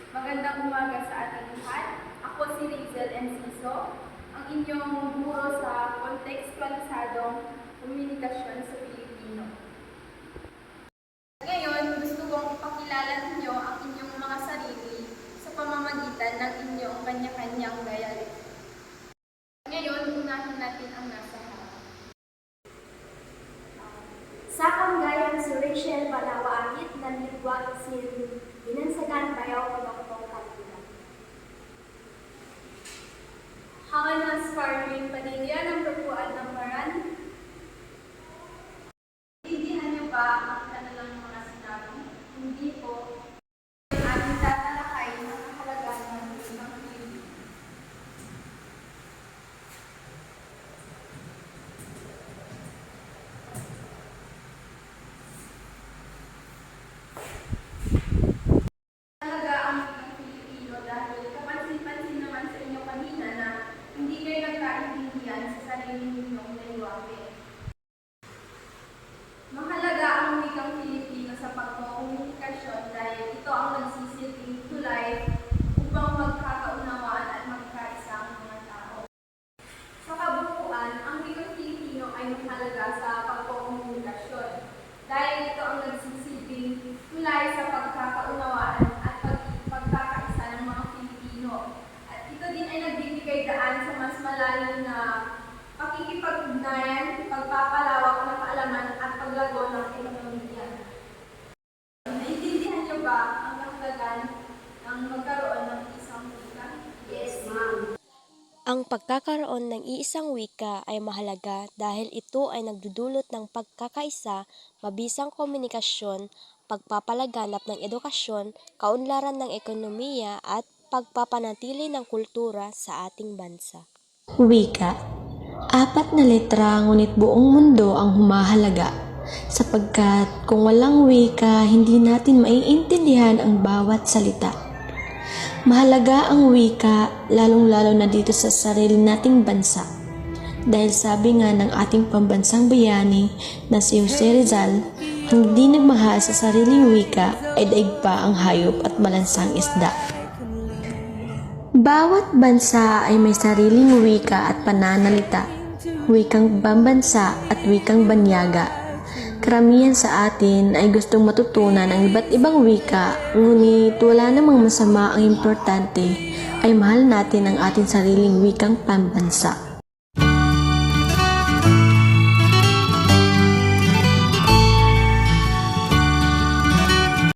Magandang umaga sa ating lahat. Ako si Rizel Enciso, ang inyong guro sa kontekstualisadong komunikasyon sa Pilipino. Ngayon, gusto kong ipakilala ninyo ang inyong mga sarili sa pamamagitan ng inyong kanya-kanyang dialect. Ngayon, unahin natin ang nasa harap. Sa kanggayan si Rachel Balawaanit ng Ligwa Isil, Binansagan Bayaw Pinokpong Kalpulan. Hanganas Carmen Padilla ng Perpuan ng Maran. Intindihan niyo ba ang kanilang mga sinabi? Hindi po. Ating tatalakay ng kahalagaan ng isang Pilipino. Talaga ang mga Pilipino dahil kapansin-pansin naman sa inyo kanina na hindi kayo nagkaintindihan sa sarili ninyong lengguwahe. Mahalaga ang wikang Pilipino sa pagkomunikasyon dahil ito ang nagsisilbing tulay upang magkakaunawaan at magkaisa ang mga tao. Sa kabuuan, ang wikang Pilipino ay mahalaga sa pagkomunikasyon dahil ito ang nagsisilbing tulay sa pagkakaunawaan at pagkakaisa ng mga Pilipino. At ito din ay nagbibigay daan sa mas malalim na pakikipag-ugnayan, pagpapalawak ng kaalaman at paglago ng ekonomiya. Naintindihan niyo ba ang kahalagan ng magkaroon ng isang wika? Yes, ma'am. Ang pagkakaroon ng iisang wika ay mahalaga dahil ito ay nagdudulot ng pagkakaisa, mabisang komunikasyon, pagpapalaganap ng edukasyon, kaunlaran ng ekonomiya at pagpapanatili ng kultura sa ating bansa. Wika. 4 na letra ngunit buong mundo ang humahalaga. Sapagkat kung walang wika, hindi natin maiintindihan ang bawat salita. Mahalaga ang wika, lalong-lalo na dito sa sarili nating bansa. Dahil sabi nga ng ating pambansang bayani na si Jose Rizal, ang hindi nagmahal sa sariling wika ay daig pa ang hayop at malansang isda. Bawat bansa ay may sariling wika at pananalita, wikang pambansa at wikang banyaga. Karamihan sa atin ay gustong matutunan ang iba't ibang wika, ngunit wala namang masama. Ang importante ay mahal natin ang ating sariling wikang pambansa.